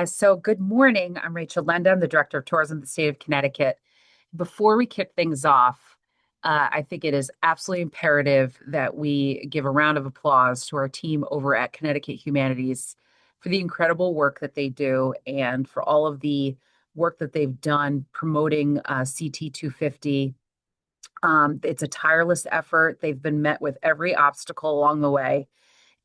So good morning. I'm Rachel Lenda. I'm the Director of Tourism in the state of Connecticut. Before we kick things off, I think it is absolutely imperative that we give a round of applause to our team over at Connecticut Humanities for the incredible work that they do and for all of the work that they've done promoting CT250. It's a tireless effort. They've been met with every obstacle along the way,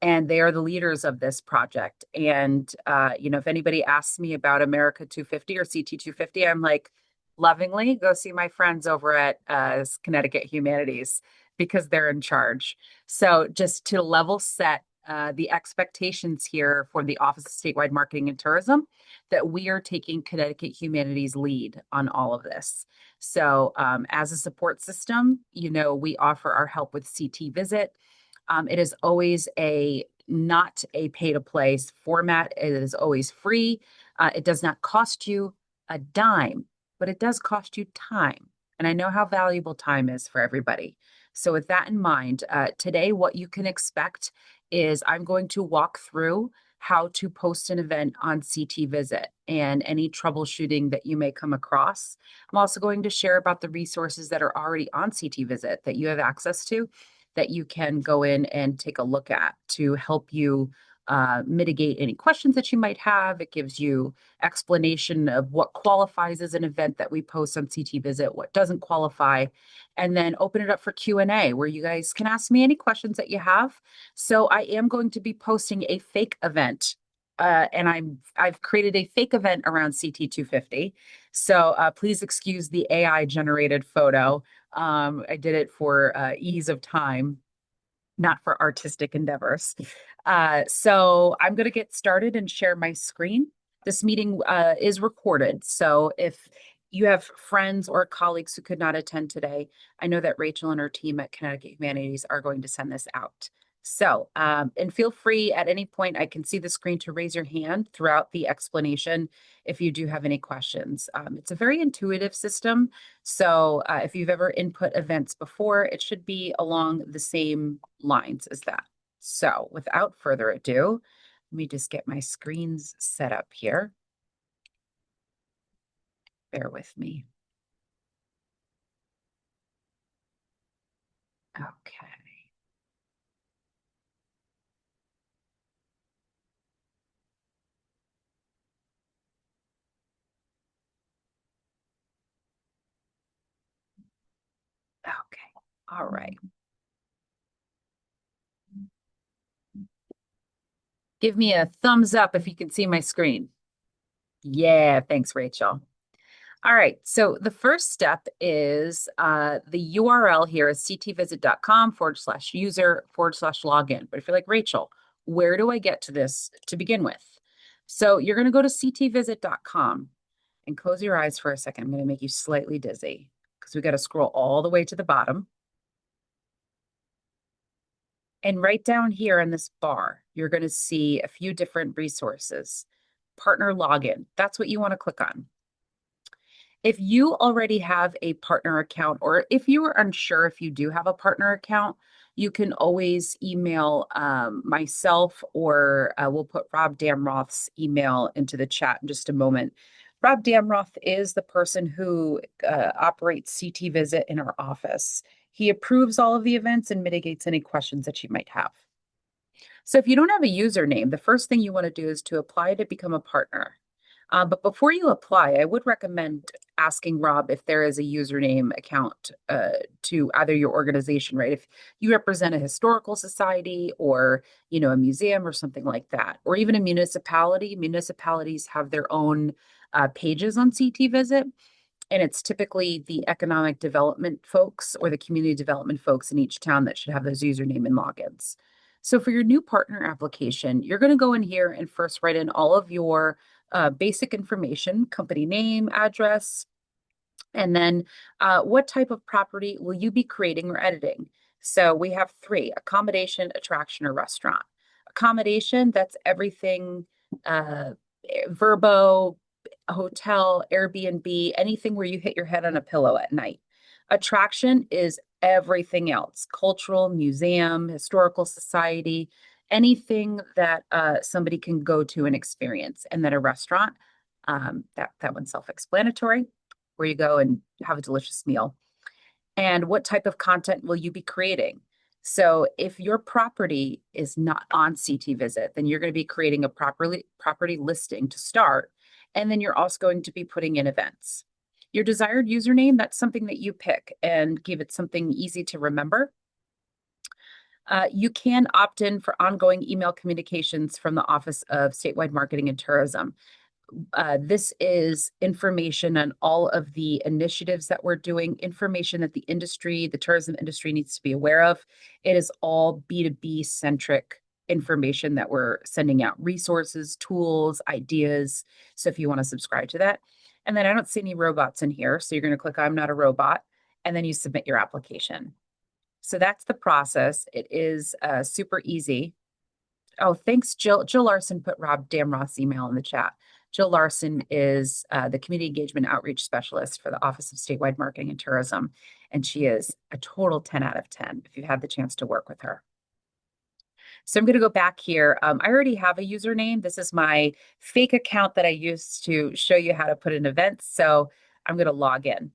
and they are the leaders of this project. And if anybody asks me about America 250 or CT 250, I'm like, lovingly go see my friends over at Connecticut Humanities because they're in charge. So just to level set the expectations here for the Office of Statewide Marketing and Tourism, that we are taking Connecticut Humanities lead on all of this. So as a support system, we offer our help with CT Visit. It is always not a pay to play format. It is always free. It does not cost you a dime, but it does cost you time. And I know how valuable time is for everybody. So with that in mind, today what you can expect is I'm going to walk through how to post an event on CT Visit and any troubleshooting that you may come across. I'm also going to share about the resources that are already on CT Visit that you have access to, that you can go in and take a look at to help you mitigate any questions that you might have. It gives you explanation of what qualifies as an event that we post on CT Visit, what doesn't qualify, and then open it up for Q&A where you guys can ask me any questions that you have. So I am going to be posting a fake event. And I've created a fake event around CT250. So please excuse the AI generated photo. I did it for ease of time, not for artistic endeavors. So I'm going to get started and share my screen. This meeting is recorded. So if you have friends or colleagues who could not attend today, I know that Rachel and her team at Connecticut Humanities are going to send this out. So, and feel free at any point, I can see the screen, to raise your hand throughout the explanation if you do have any questions. It's a very intuitive system. So if you've ever input events before, it should be along the same lines as that. So without further ado, let me just get my screens set up here. Bear with me. Okay. Okay. All right. Give me a thumbs up if you can see my screen. Yeah, thanks, Rachel. All right, so the first step is the URL here is ctvisit.com/user/login. But if you're like, Rachel, where do I get to this to begin with? So you're going to go to ctvisit.com and close your eyes for a second. I'm going to make you slightly dizzy because we got to scroll all the way to the bottom. And right down here in this bar, you're going to see a few different resources. Partner login, that's what you want to click on. If you already have a partner account, or if you are unsure if you do have a partner account, you can always email myself, or we'll put Rob Damroth's email into the chat in just a moment. Rob Damroth is the person who operates CT Visit in our office. He approves all of the events and mitigates any questions that you might have. So if you don't have a username, the first thing you want to do is to apply to become a partner. But before you apply, I would recommend asking Rob if there is a username account to either your organization, right? If you represent a historical society or, a museum or something like that, or even a municipality. Municipalities have their own pages on CT Visit, and it's typically the economic development folks or the community development folks in each town that should have those username and logins. So for your new partner application, you're going to go in here and first write in all of your basic information: company name, address, and then what type of property will you be creating or editing? So we have three: accommodation, attraction, or restaurant. Accommodation, that's everything Verbo, hotel, Airbnb, anything where you hit your head on a pillow at night. Attraction is everything else: cultural, museum, historical society, anything that somebody can go to and experience. And then a restaurant, that one's self-explanatory, where you go and have a delicious meal. And what type of content will you be creating? So if your property is not on CT Visit, then you're going to be creating a property listing to start. And then you're also going to be putting in events. Your desired username, that's something that you pick and give it something easy to remember. You can opt in for ongoing email communications from the Office of Statewide Marketing and Tourism. This is information on all of the initiatives that we're doing, information that the tourism industry needs to be aware of. It is all B2B centric information that we're sending out, resources, tools, ideas. So if you want to subscribe to that. And then I don't see any robots in here. So you're going to click I'm not a robot, and then you submit your application. So that's the process. It is super easy. Oh, thanks, Jill. Jill Larson put Rob Damroth's email in the chat. Jill Larson is the Community Engagement Outreach Specialist for the Office of Statewide Marketing and Tourism, and she is a total 10 out of 10 if you've had the chance to work with her. So I'm going to go back here. I already have a username. This is my fake account that I used to show you how to put in events. So I'm going to log in.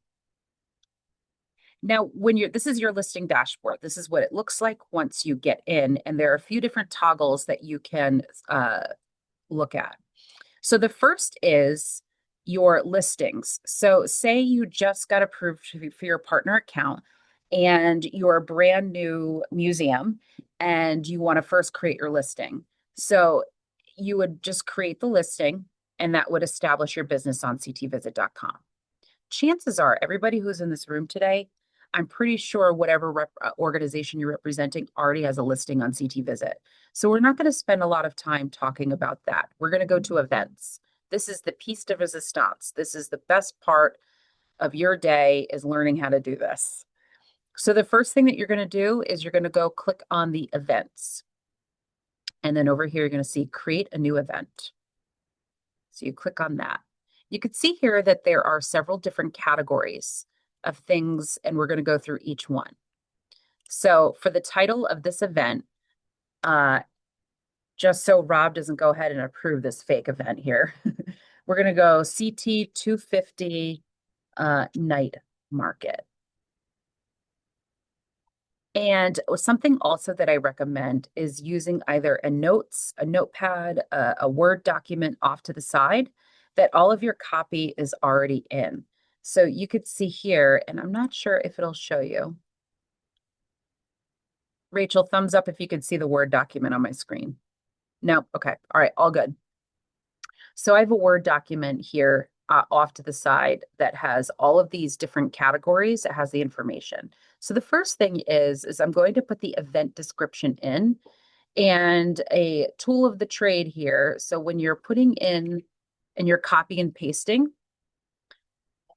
Now, this is your listing dashboard. This is what it looks like once you get in, and there are a few different toggles that you can look at. So the first is your listings. So say you just got approved for your partner account and you're a brand new museum and you want to first create your listing. So you would just create the listing and that would establish your business on ctvisit.com. Chances are everybody who's in this room today, I'm pretty sure whatever organization you're representing already has a listing on CT Visit. So we're not going to spend a lot of time talking about that. We're going to go to events. This is the piece de resistance. This is the best part of your day, is learning how to do this. So the first thing that you're going to do is you're going to go click on the events. And then over here, you're going to see create a new event. So you click on that. You can see here that there are several different categories of things, and we're going to go through each one. So for the title of this event, just so Rob doesn't go ahead and approve this fake event here, we're going to go CT250 night market. And something also that I recommend is using either a notepad, a Word document off to the side that all of your copy is already in. So you could see here, and I'm not sure if it'll show you. Rachel, thumbs up if you could see the Word document on my screen. No, okay, all right, all good. So I have a Word document here off to the side that has all of these different categories. It has the information. So the first thing is I'm going to put the event description in, and a tool of the trade here. So when you're putting in and you're copy and pasting,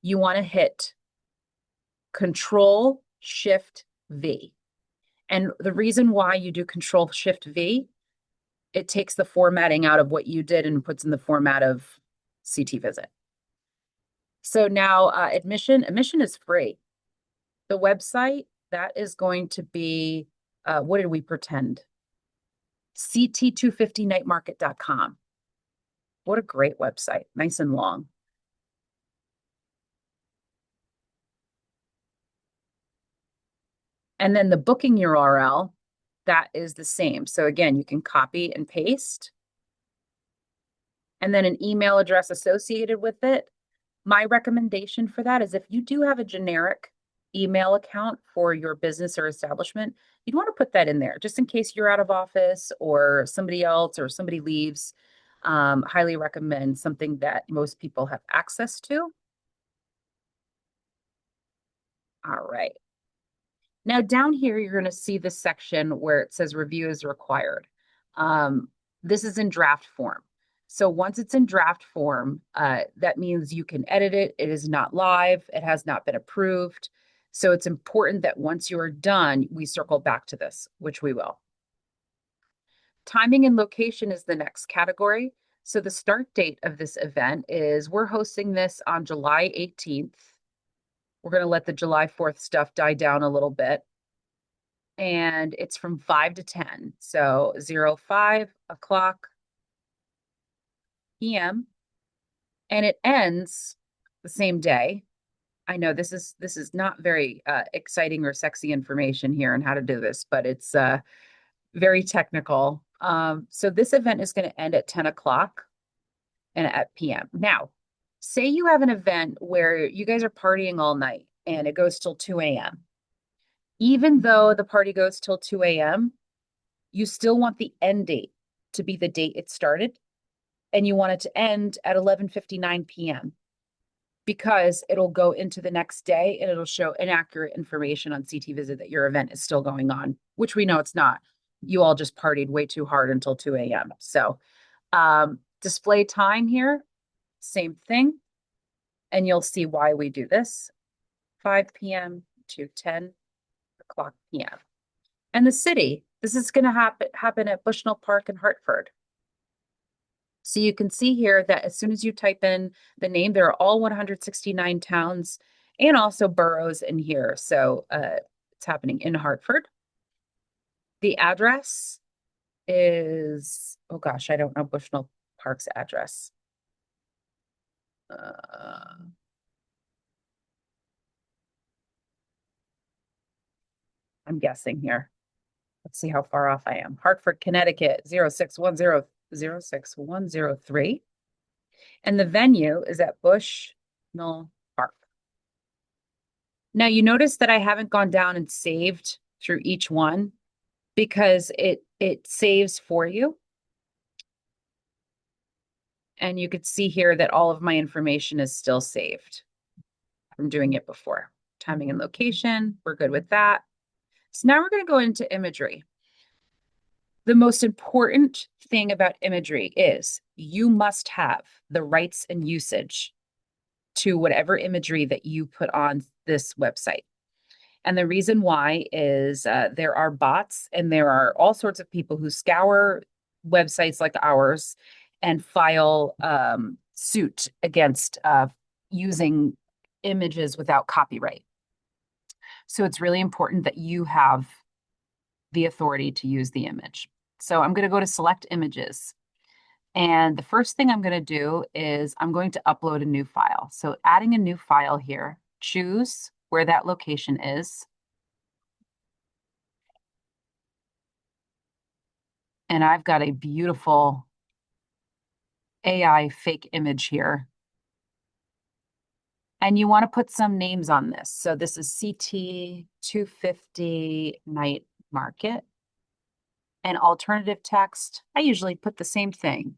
you want to hit Control-Shift-V. And the reason why you do Control-Shift-V, it takes the formatting out of what you did and puts in the format of CT Visit. So now admission is free. The website, that is going to be, what did we pretend? CT250nightmarket.com. What a great website, nice and long. And then the booking URL, that is the same. So again, you can copy and paste. And then an email address associated with it. My recommendation for that is if you do have a generic email account for your business or establishment, you'd want to put that in there just in case you're out of office or somebody else or somebody leaves. Highly recommend something that most people have access to. All right. Now down here, you're going to see this section where it says review is required. This is in draft form. So once it's in draft form, that means you can edit it. It is not live. It has not been approved. So it's important that once you are done, we circle back to this, which we will. Timing and location is the next category. So the start date of this event is we're hosting this on July 18th. We're going to let the July 4th stuff die down a little bit. and it's from 5 to 10. So 05 o'clock p.m. and it ends the same day. I know this is not very exciting or sexy information here on how to do this, but it's very technical. So this event is going to end at 10 o'clock and at p.m. Now, say you have an event where you guys are partying all night and it goes till 2 a.m. Even though the party goes till 2 a.m., you still want the end date to be the date it started, and you want it to end at 11:59 p.m. because it'll go into the next day and it'll show inaccurate information on CT Visit that your event is still going on, which we know it's not. You all just partied way too hard until 2 a.m. So display time here, same thing. And you'll see why we do this, 5 p.m. to 10 o'clock p.m. And the city, this is going to happen at Bushnell Park in Hartford. So you can see here that as soon as you type in the name, there are all 169 towns and also boroughs in here. So it's happening in Hartford. The address is, oh gosh, I don't know Bushnell Park's address. I'm guessing here. Let's see how far off I am. Hartford, Connecticut, 06103. And the venue is at Bushnell Park. Now you notice that I haven't gone down and saved through each one because it saves for you. And you could see here that all of my information is still saved from doing it before. Timing and location, we're good with that. So now we're going to go into imagery. The most important thing about imagery is you must have the rights and usage to whatever imagery that you put on this website. And the reason why is there are bots and there are all sorts of people who scour websites like ours and file suit against using images without copyright. So it's really important that you have the authority to use the image. So I'm going to go to select images. And the first thing I'm going to do is I'm going to upload a new file. So adding a new file here, choose where that location is. And I've got a beautiful AI fake image here. And you want to put some names on this. So this is CT250 night market. And alternative text, I usually put the same thing.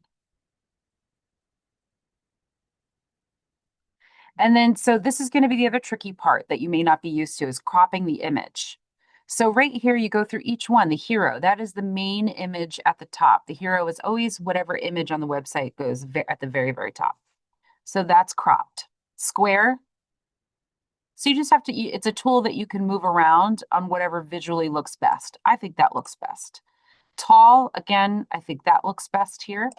And then, so this is going to be the other tricky part that you may not be used to is cropping the image. So right here, you go through each one. The hero, that is the main image at the top. The hero is always whatever image on the website goes at the very, very top. So that's cropped. Square. So you just have to, it's a tool that you can move around on whatever visually looks best. I think that looks best. Tall, again, I think that looks best here.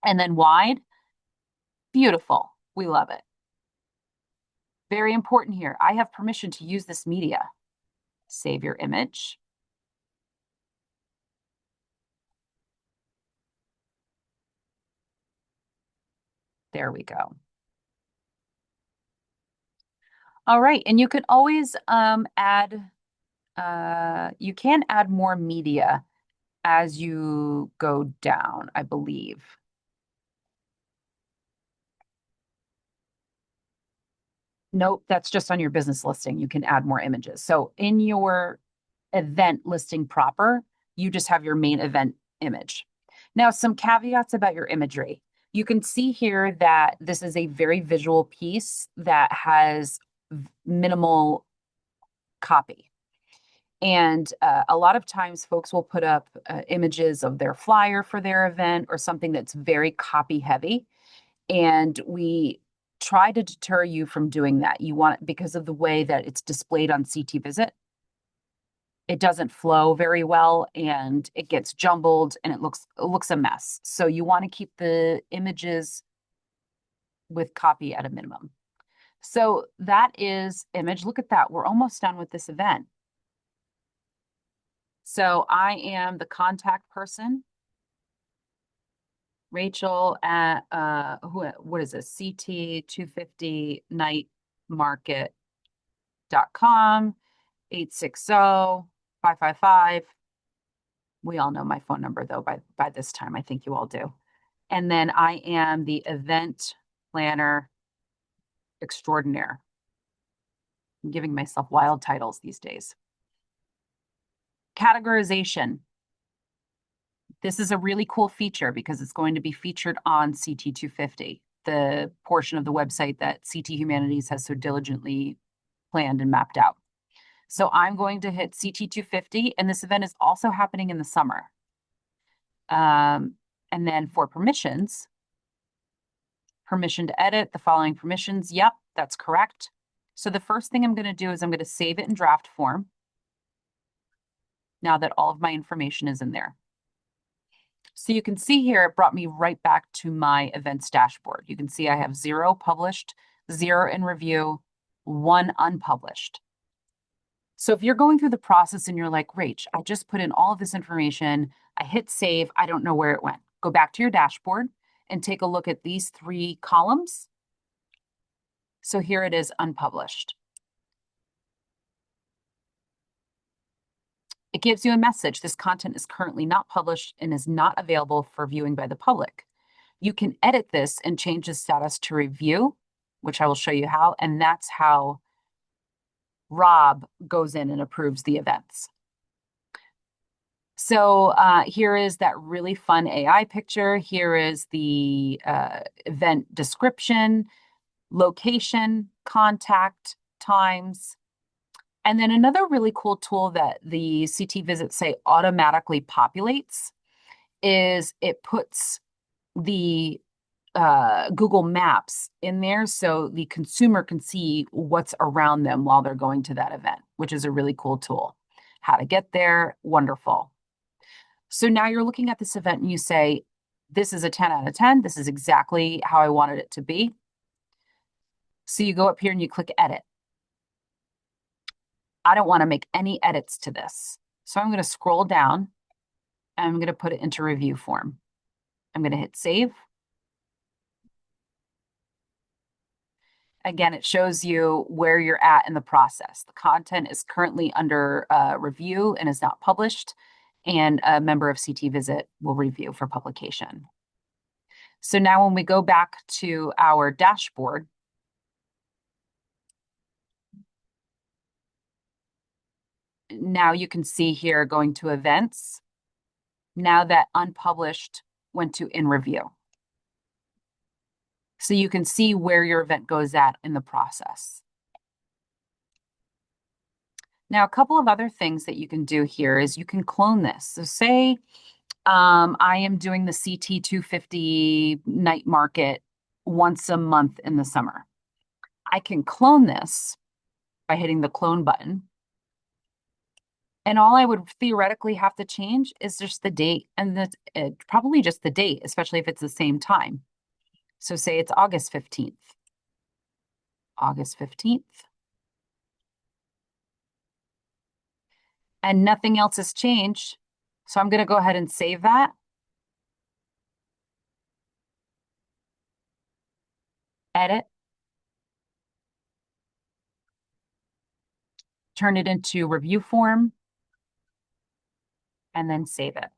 And then wide, beautiful. We love it. Very important here. I have permission to use this media. Save your image. There we go. All right, and you can always you can add more media as you go down, I believe. Nope, that's just on your business listing. You can add more images. So in your event listing proper, you just have your main event image. Now, some caveats about your imagery. You can see here that this is a very visual piece that has minimal copy. And a lot of times folks will put up images of their flyer for their event or something that's very copy heavy. And we try to deter you from doing that. You want, because of the way that it's displayed on CT Visit, it doesn't flow very well and it gets jumbled and it looks a mess. So you want to keep the images with copy at a minimum. So that is image. Look at that. We're almost done with this event. So I am the contact person, Rachel at what is this? CT250 nightmarket.com, 860-555. We all know my phone number though by this time. I think you all do. And then I am the event planner extraordinaire. I'm giving myself wild titles these days. Categorization. This is a really cool feature because it's going to be featured on CT250, the portion of the website that CT Humanities has so diligently planned and mapped out. So I'm going to hit CT250, and this event is also happening in the summer. And then for permissions, permission to edit the following permissions. Yep, that's correct. So the first thing I'm going to do is I'm going to save it in draft form now that all of my information is in there. So you can see here, it brought me right back to my events dashboard. You can see I have 0 published, 0 in review, 1 unpublished. So if you're going through the process and you're like, Rach, I just put in all of this information, I hit save, I don't know where it went. Go back to your dashboard and take a look at these 3 columns. So here it is, unpublished. It gives you a message. This content is currently not published and is not available for viewing by the public. You can edit this and change the status to review, which I will show you how, and that's how Rob goes in and approves the events. So here is that really fun AI picture. Here is the event description, location, contact, times. And then another really cool tool that the CT Visit site automatically populates is it puts the Google Maps in there so the consumer can see what's around them while they're going to that event, which is a really cool tool. How to get there, wonderful. So now you're looking at this event and you say, this is a 10 out of 10. This is exactly how I wanted it to be. So you go up here and you click edit. I don't want to make any edits to this. So I'm going to scroll down and I'm going to put it into review form. I'm going to hit save. Again, it shows you where you're at in the process. The content is currently under review and is not published, and a member of CT Visit will review for publication. So now when we go back to our dashboard, now you can see here going to events. Now that unpublished went to in review. So you can see where your event goes at in the process. Now, a couple of other things that you can do here is you can clone this. So say I am doing the CT250 night market once a month in the summer. I can clone this by hitting the clone button. And all I would theoretically have to change is just the date, and probably just the date, especially if it's the same time. So say it's August 15th. August 15th. And nothing else has changed. So I'm going to go ahead and save that. Edit. Turn it into review form. And then save it.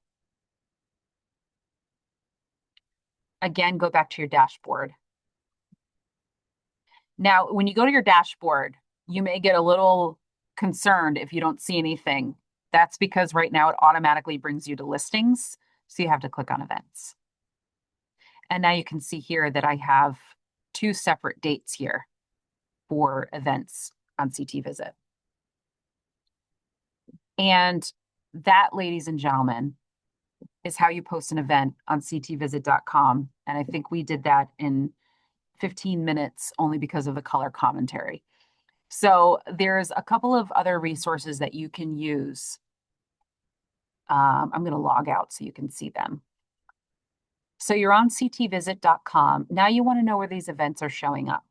Again, go back to your dashboard. Now, when you go to your dashboard, you may get a little concerned if you don't see anything. That's because right now it automatically brings you to listings. So you have to click on events. And now you can see here that I have 2 separate dates here for events on CT Visit. And that, ladies and gentlemen, is how you post an event on ctvisit.com. And I think we did that in 15 minutes only because of the color commentary. So there's a couple of other resources that you can use. I'm going to log out so you can see them. So you're on ctvisit.com. Now you want to know where these events are showing up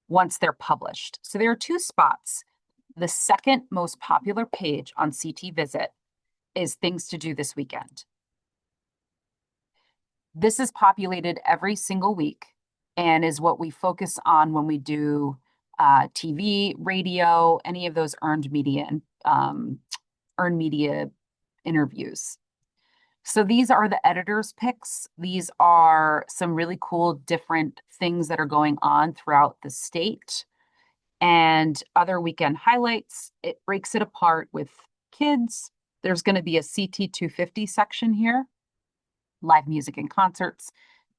once they're published. So there are 2 spots. The second most popular page on CT Visit is things to do this weekend. This is populated every single week and is what we focus on when we do TV, radio, any of those earned media interviews. So these are the editor's picks. These are some really cool different things that are going on throughout the state and other weekend highlights. It breaks it apart with kids. There's going to be a CT250 section here, live music and concerts,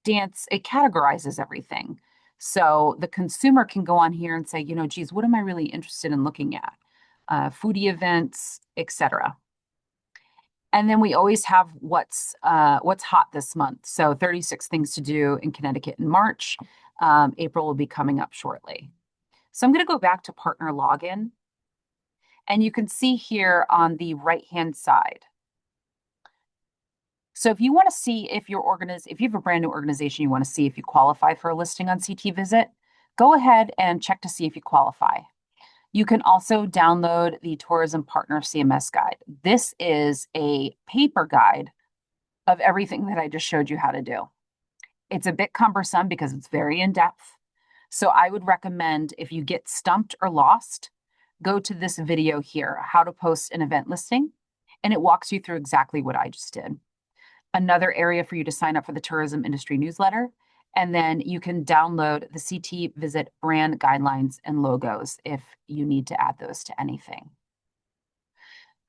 dance. It categorizes everything. So the consumer can go on here and say, geez, what am I really interested in looking at? Foodie events, etc. And then we always have what's hot this month. So 36 things to do in Connecticut in March. April will be coming up shortly. So I'm going to go back to partner login. And you can see here on the right-hand side. So if you want to see if you have a brand new organization, you want to see if you qualify for a listing on CT Visit, go ahead and check to see if you qualify. You can also download the Tourism Partner CMS guide. This is a paper guide of everything that I just showed you how to do. It's a bit cumbersome because it's very in-depth. So I would recommend, if you get stumped or lost, go to this video here, how to post an event listing, and it walks you through exactly what I just did. Another area for you to sign up for the tourism industry newsletter. And then you can download the CT Visit brand guidelines and logos if you need to add those to anything.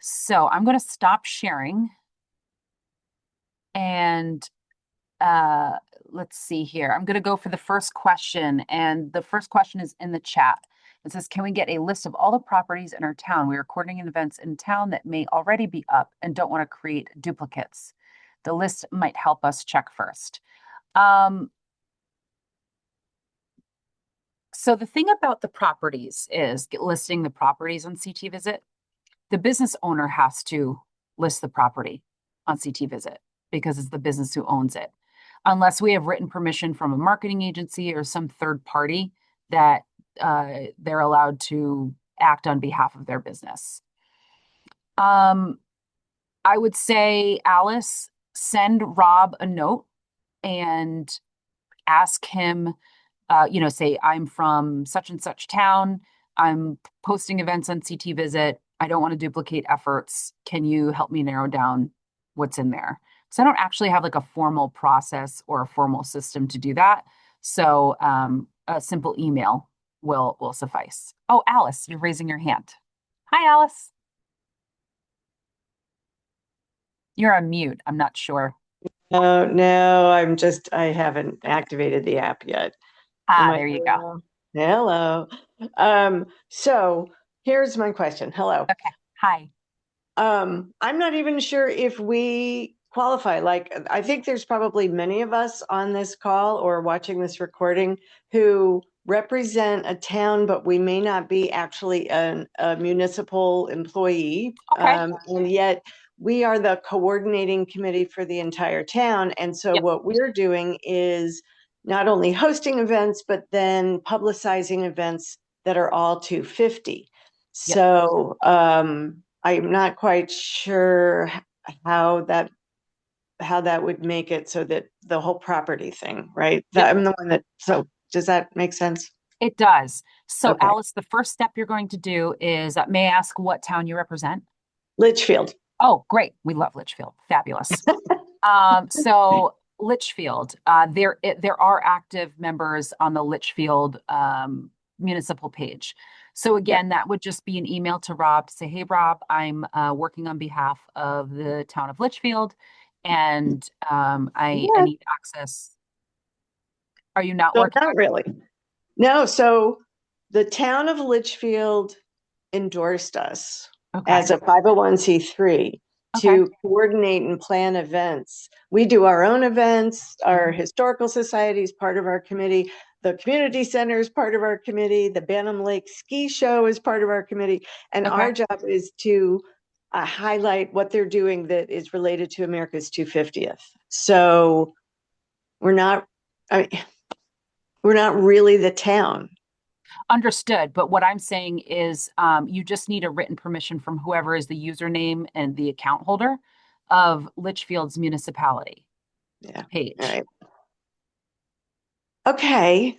So I'm going to stop sharing. And let's see here. I'm going to go for the first question. And the first question is in the chat. It says, can we get a list of all the properties in our town? We are coordinating events in town that may already be up and don't want to create duplicates. The list might help us check first. So the thing about the properties is listing the properties on CT Visit. The business owner has to list the property on CT Visit because it's the business who owns it. Unless we have written permission from a marketing agency or some third party that they're allowed to act on behalf of their business. I would say, Alice, send Rob a note and ask him, say, I'm from such and such town. I'm posting events on CT Visit. I don't want to duplicate efforts. Can you help me narrow down what's in there? So I don't actually have like a formal process or a formal system to do that. So a simple email will suffice. Oh, Alice, you're raising your hand. Hi, Alice. You're on mute. I'm not sure. Oh, no, I haven't activated the app yet. There you go. Hello. So here's my question. Hello. Okay. Hi. I'm not even sure if we qualify. Like, I think there's probably many of us on this call or watching this recording who represent a town, but we may not be actually a municipal employee. Okay. And yet we are the coordinating committee for the entire town. And so what we're doing is not only hosting events, but then publicizing events that are all 250. So I'm not quite sure how that would make it so that the whole property thing, right? I'm the one so does that make sense? It does. So okay. Alice, the first step you're going to do is, may I ask what town you represent? Litchfield. Oh, great. We love Litchfield. Fabulous. So Litchfield, there are active members on the Litchfield municipal page. So again, that would just be an email to Rob to say, hey, Rob, I'm working on behalf of the town of Litchfield, and I need access. Are you not working? Not really. No. So the town of Litchfield endorsed us as a 501c3 to coordinate and plan events. We do our own events. Our historical society is part of our committee. The community center is part of our committee. The Bantam Lake Ski Show is part of our committee. And our job is to highlight what they're doing that is related to America's 250th. So we're not really the town. Understood. But what I'm saying is you just need a written permission from whoever is the username and the account holder of Litchfield's municipality Yeah. All page. right. Okay.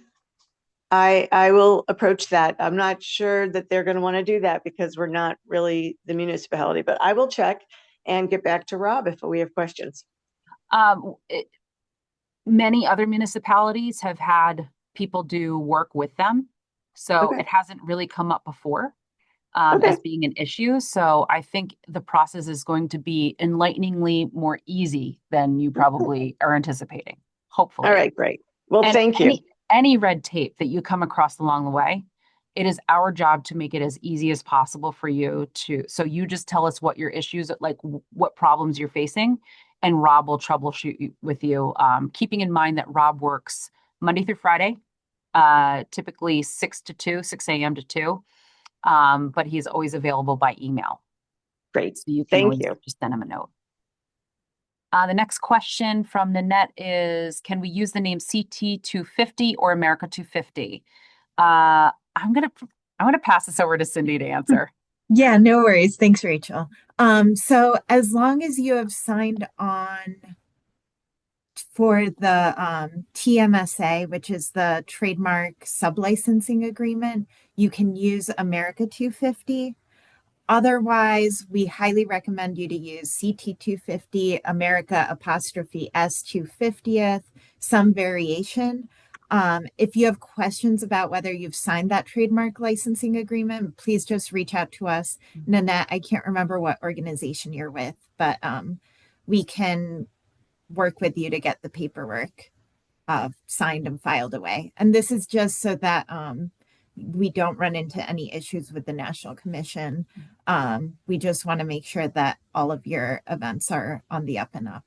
I will approach that. I'm not sure that they're going to want to do that because we're not really the municipality, but I will check and get back to Rob if we have questions. Um, it, Many other municipalities have had people do work with them. So Okay. it hasn't really come up before Okay. as being an issue. So I think the process is going to be enlighteningly more easy than you probably are anticipating, All hopefully. right, great. Well, And thank you. any red tape that you come across along the way, it is our job to make it as easy as possible for you to. So you just tell us what your issues, like what problems you're facing, and Rob will troubleshoot with you. Keeping in mind that Rob works Monday through Friday, typically 6 to 2, 6 a.m. to 2. But he's always available by email. Great. So you can Thank always you. just send him a note. The next question from Nanette is, can we use the name CT250 or America 250? I'm gonna pass this over to Cindy to answer. Yeah, no worries. Thanks, Rachel. So as long as you have signed on for the TMSA, which is the trademark sublicensing agreement, you can use America 250. Otherwise, we highly recommend you to use CT250, America apostrophe S250th, some variation. If you have questions about whether you've signed that trademark licensing agreement, please just reach out to us. Nanette, I can't remember what organization you're with, but we can work with you to get the paperwork signed and filed away. And this is just so that we don't run into any issues with the National Commission. We just want to make sure that all of your events are on the up and up.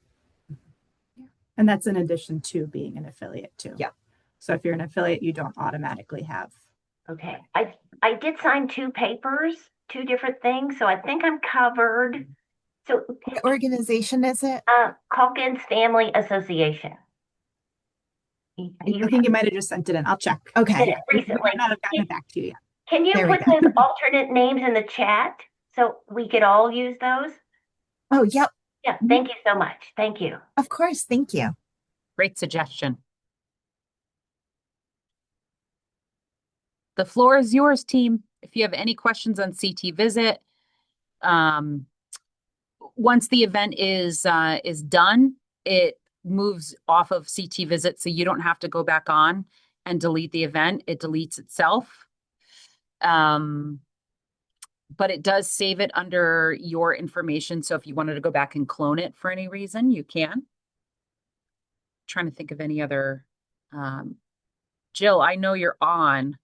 And that's in addition to being an affiliate too. Yeah. So if you're an affiliate, you don't automatically have. Okay. I did sign two papers, two different things, so I think I'm covered. So What organization is it? Calkins Family Association. I think you might have just sent it in. I'll check. Okay. Did it We recently. might not have gotten it back to you yet. Can you There we put go. those alternate names in the chat so we could all use those? Oh, yep. Yeah, thank you so much. Thank you. Of course. Thank you. Great suggestion. The floor is yours, team. If you have any questions on CT Visit, once the event is done, it moves off of CT Visit, so you don't have to go back on and delete the event. It deletes itself. But it does save it under your information. So if you wanted to go back and clone it for any reason, you can. Trying to think of any other. Jill, I know you're on.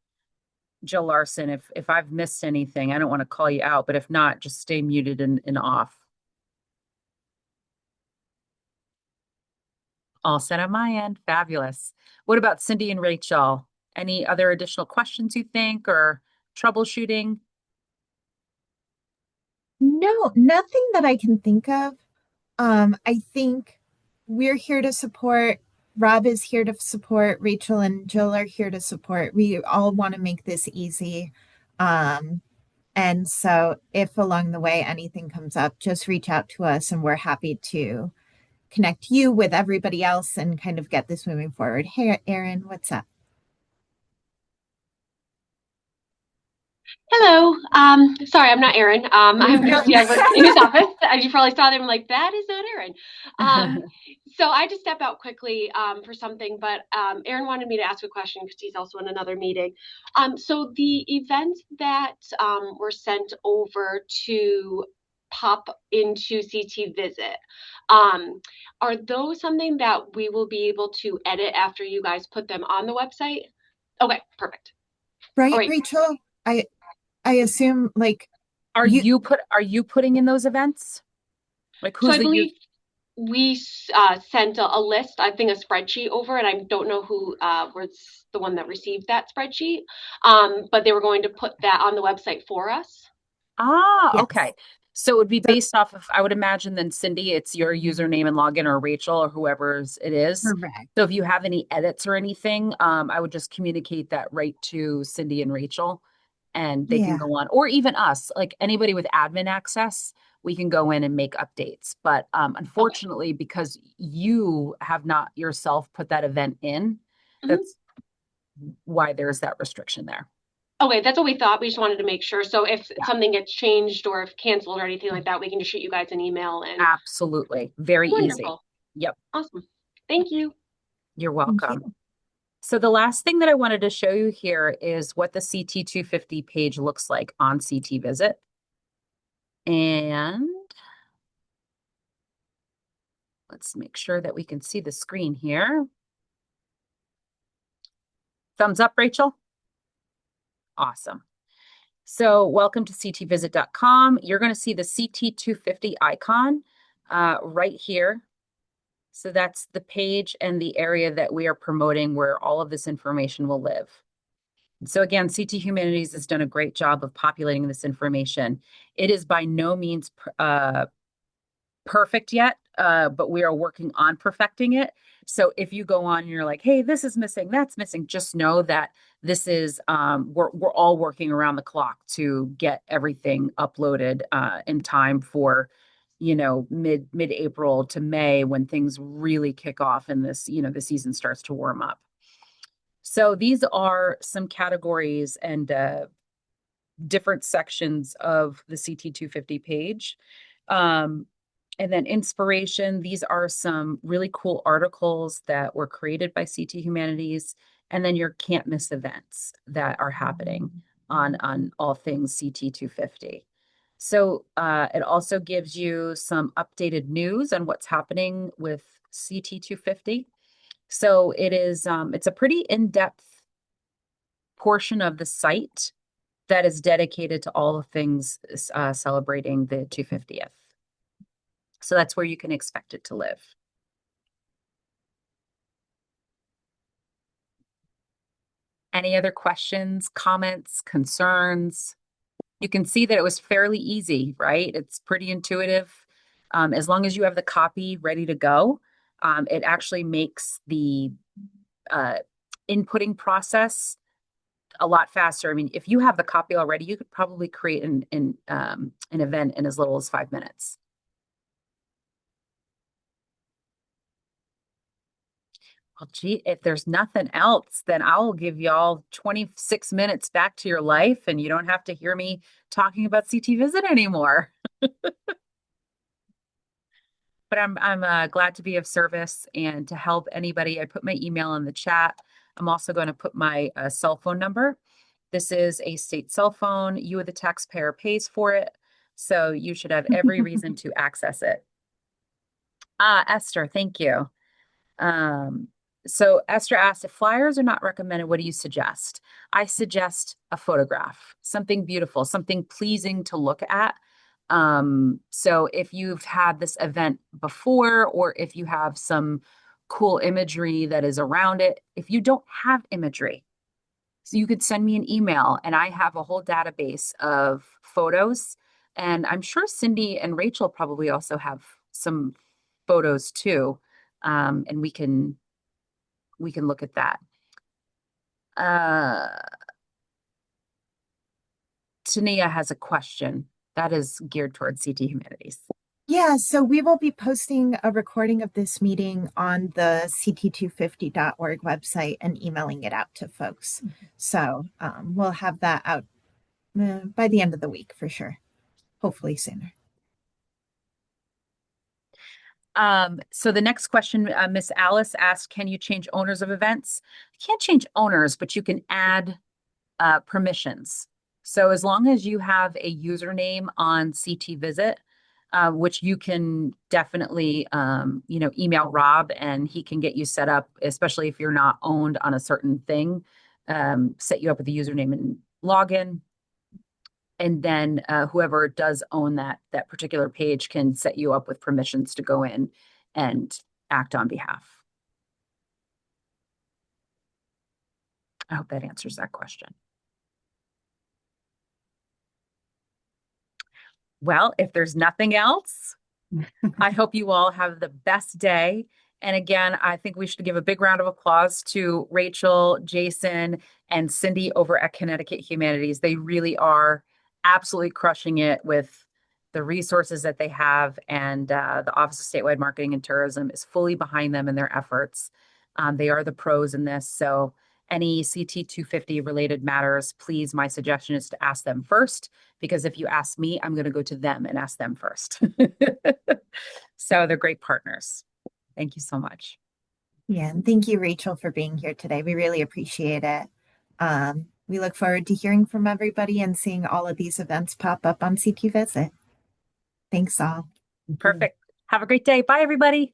Jill Larson, if I've missed anything, I don't want to call you out, but if not, just stay muted and off. All set on my end. Fabulous. What about Cindy and Rachel? Any other additional questions you think or troubleshooting? No, nothing that I can think of. I think we're here to support. Rob is here to support. Rachel and Jill are here to support. We all want to make this easy. And so if along the way anything comes up, just reach out to us and we're happy to connect you with everybody else and kind of get this moving forward. Hey, Erin, what's up? Hello. Sorry, I'm not Erin. I'm Josie. I work in his office. As you probably saw them, like, that is not Erin. So I just step out quickly for something, but Erin wanted me to ask a question because he's also in another meeting. So the events that were sent over to pop into CT Visit, are those something that we will be able to edit after you guys put them on the website? Okay, perfect. Right, Right. Rachel? I assume like Are you putting in those events? Like who's So I believe we sent a list, I think a spreadsheet over, and I don't know who was the one that received that spreadsheet, but they were going to put that on the website for us. Ah, Yes. okay. So it would be So based off of, I would imagine then Cindy, it's your username and login, or Rachel or whoever's it is. correct. So if you have any edits or anything, I would just communicate that right to Cindy and Rachel, and they can Yeah. go on, or even us, like anybody with admin access, we can go in and make updates. But Okay. unfortunately, because you have not yourself put that event in, Mhm. that's why there's that restriction there. Okay, that's what we thought. We just wanted to make sure. So if Yeah. something gets changed or if canceled or anything like that, we can just shoot you guys an email and Absolutely. Very easy. wonderful. Yep. Awesome. Thank you. You're Thank welcome. you. So the last thing that I wanted to show you here is what the CT250 page looks like on CT Visit. And let's make sure that we can see the screen here. Thumbs up, Rachel. Awesome. So welcome to ctvisit.com. You're going to see the CT250 icon right here. So that's the page and the area that we are promoting where all of this information will live. So again, CT Humanities has done a great job of populating this information. It is by no means perfect yet, but we are working on perfecting it. So if you go on and you're like, hey, this is missing, that's missing, just know that this is, we're all working around the clock to get everything uploaded in time for, mid-April to May, when things really kick off and this, the season starts to warm up. So these are some categories and different sections of the CT250 page. And then inspiration, these are some really cool articles that were created by CT Humanities. And then your can't miss events that are happening on all things CT250. So it also gives you some updated news on what's happening with CT250. So it is, it's a pretty in-depth portion of the site that is dedicated to all the things celebrating the 250th. So that's where you can expect it to live. Any other questions, comments, concerns? You can see that it was fairly easy, right? It's pretty intuitive. As long as you have the copy ready to go, it actually makes the inputting process a lot faster. I mean, if you have the copy already, you could probably create an event in as little as 5 minutes. Well, gee, if there's nothing else, then I'll give y'all 26 minutes back to your life, and you don't have to hear me talking about CT Visit anymore. But I'm glad to be of service and to help anybody. I put my email in the chat. I'm also going to put my cell phone number. This is a state cell phone. You, the taxpayer, pays for it, so you should have every reason to access it. Esther, thank you. So Esther asked, if flyers are not recommended, what do you suggest? I suggest a photograph, something beautiful, something pleasing to look at. So if you've had this event before, or if you have some cool imagery that is around it, if you don't have imagery, so you could send me an email, and I have a whole database of photos. And I'm sure Cindy and Rachel probably also have some photos too. And we can look at that. Tania has a question that is geared towards CT Humanities. Yeah, so we will be posting a recording of this meeting on the ct250.org website and emailing it out to folks. So we'll have that out by the end of the week for sure. Hopefully sooner. So the next question, Miss Alice asked, can you change owners of events? You can't change owners, but you can add permissions. So as long as you have a username on CT Visit, which you can definitely, email Rob and he can get you set up, especially if you're not owned on a certain thing, set you up with a username and login. And then whoever does own that particular page can set you up with permissions to go in and act on behalf. I hope that answers that question. Well, if there's nothing else, I hope you all have the best day. And again, I think we should give a big round of applause to Rachel, Jason, and Cindy over at Connecticut Humanities. They really are absolutely crushing it with the resources that they have, and the Office of Statewide Marketing and Tourism is fully behind them in their efforts. They are the pros in this. So any CT250 related matters, please, my suggestion is to ask them first, because if you ask me, I'm going to go to them and ask them first. So they're great partners. Thank you so much. Yeah, and thank you, Rachel, for being here today. We really appreciate it. We look forward to hearing from everybody and seeing all of these events pop up on CT Visit. Thanks all. Perfect. Have a great day. Bye, everybody.